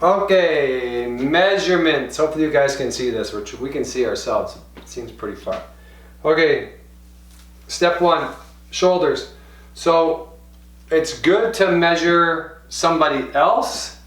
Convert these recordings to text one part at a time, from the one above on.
Okay, measurements. Hopefully you guys can see this, which we can see ourselves. It seems pretty far. Okay, step one, shoulders. So it's good to measure somebody else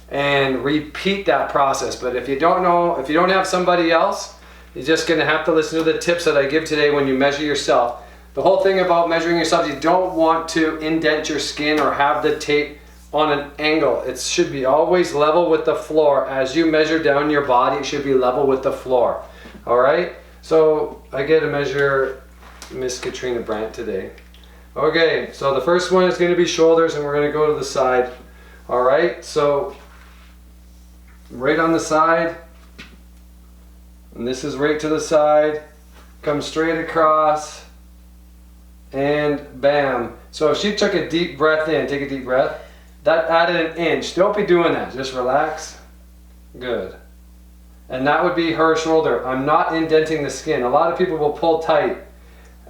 and repeat that process. But if you don't know, if you don't have somebody else, you're just gonna have to listen to the tips that I give today when you measure yourself. The whole thing about measuring yourself, you don't want to indent your skin or have the tape on an angle. It should be always level with the floor. As you measure down your body, it should be level with the floor. All right? So I get to measure Miss Katrina Brandt today. Okay, so the first one is going to be shoulders, and we're going to go to the side. All right, so right on the side, and this is right to the side, come straight across, and bam. So if she took a deep breath in, take a deep breath, that added an inch. Don't be doing that. Just relax. Good. And that would be her shoulder. I'm not indenting the skin. A lot of people will pull tight.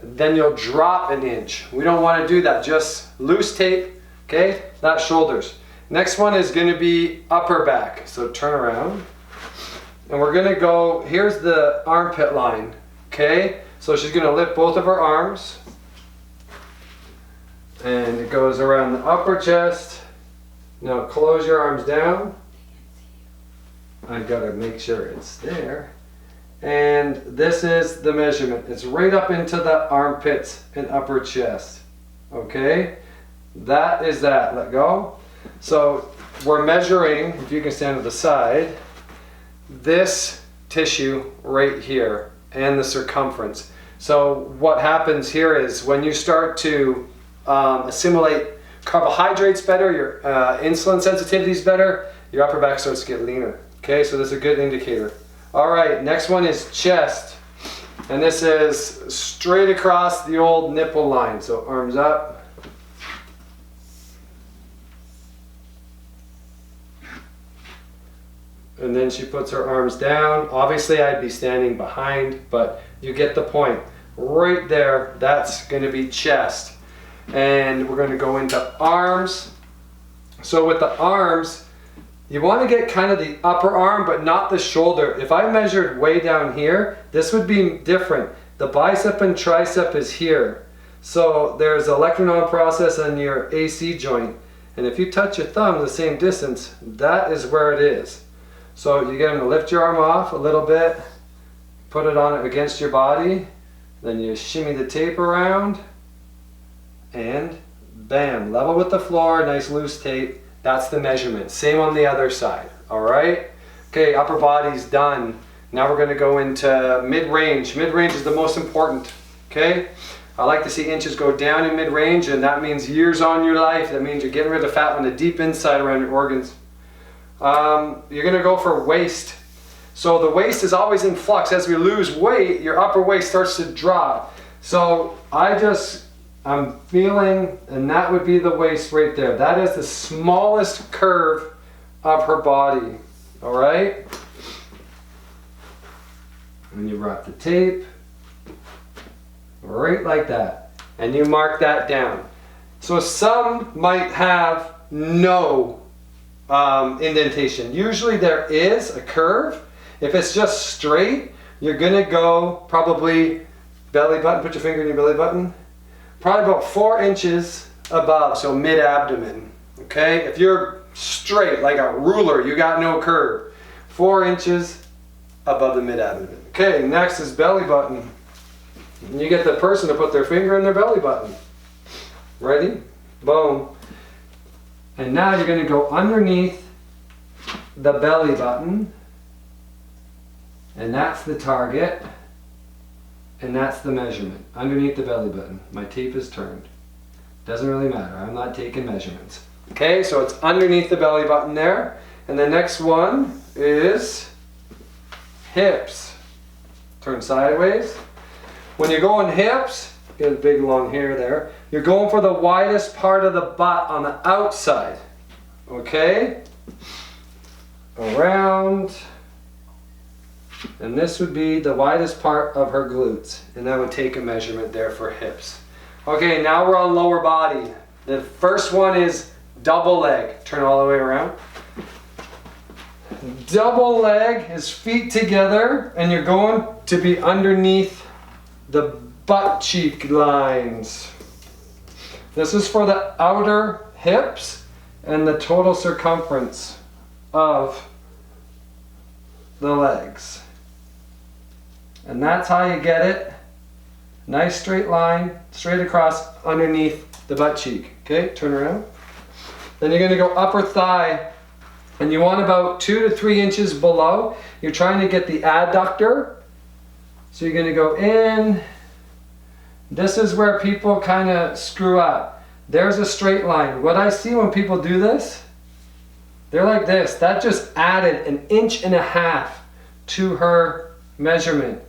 Then you'll drop an inch. We don't want to do that. Just loose tape. Okay? That's shoulders. Next one is going to be upper back. So turn around. And we're going to go, here's the armpit line. Okay? So she's going to lift both of her arms. And it goes around the upper chest. Now close your arms down. I've got to make sure it's there. And this is the measurement. It's right up into the armpits and upper chest. Okay? That is that. Let go. So we're measuring, if you can stand to the side, this tissue right here and the circumference. So what happens here is when you start to assimilate carbohydrates better, your insulin sensitivity is better, your upper back starts to get leaner. Okay, so this is a good indicator. All right, next one is chest. And this is straight across the old nipple line. So arms up. And then she puts her arms down. Obviously I'd be standing behind, but you get the point. Right there, that's going to be chest. And we're going to go into arms. So with the arms, you want to get kind of the upper arm, but not the shoulder. If I measured way down here, this would be different. The bicep and tricep is here. So there's a olecranon process on your AC joint. And if you touch your thumb the same distance, that is where it is. So you get them to lift your arm off a little bit, put it on against your body, then you shimmy the tape around, and bam, level with the floor, nice loose tape. That's the measurement. Same on the other side. All right? Okay, upper body's done. Now we're going to go into mid-range. Mid-range is the most important. Okay? I like to see inches go down in mid-range, and that means years on your life. That means you're getting rid of fat on the deep inside around your organs. You're going to go for waist. So the waist is always in flux. As we lose weight, your upper waist starts to drop. So I'm feeling, and that would be the waist right there. That is the smallest curve of her body. All right? And you wrap the tape right like that. And you mark that down. So some might have no indentation. Usually there is a curve. If it's just straight, you're going to go probably belly button. Put your finger in your belly button. Probably about 4 inches above, so mid-abdomen. Okay? If you're straight, like a ruler, you got no curve. 4 inches above the mid-abdomen. Okay, next is belly button. And you get the person to put their finger in their belly button. Ready? Boom. And now you're going to go underneath the belly button. And that's the target. And that's the measurement, underneath the belly button. My tape is turned. Doesn't really matter, I'm not taking measurements. Okay, so it's underneath the belly button there. And the next one is hips. Turn sideways. When you're going hips, get a big long hair there, you're going for the widest part of the butt on the outside. Okay? Around. And this would be the widest part of her glutes. And I would take a measurement there for hips. Okay, now we're on lower body. The first one is double leg. Turn all the way around. double leg, his feet together, and you're going to be underneath the butt cheek lines. This is for the outer hips and the total circumference of the legs. And that's how you get it. Nice straight line, straight across underneath the butt cheek. Okay, turn around. Then you're gonna go upper thigh, and you want about 2 to 3 inches below. You're trying to get the adductor. So you're gonna go in. This is where people kind of screw up. There's a straight line. What I see when people do this, they're like this. That just added 1.5 inches to her measurement.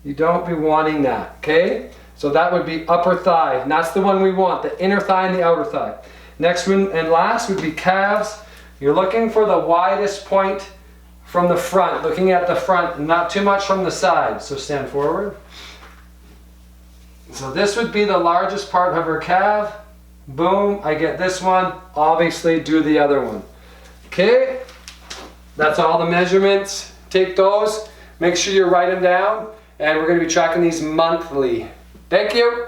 You don't be wanting that, okay? So that would be upper thigh. And that's the one we want, the inner thigh and the outer thigh. Next one and last would be calves. You're looking for the widest point from the front, looking at the front, not too much from the side. So stand forward. So this would be the largest part of her calf. Boom, I get this one. Obviously do the other one. Okay, that's all the measurements. Take those, make sure you write them down, and we're going to be tracking these monthly. Thank you.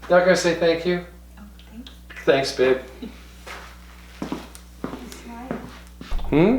Not going to say thank you? Oh, thanks. Thanks, babe. Smile. Hmm?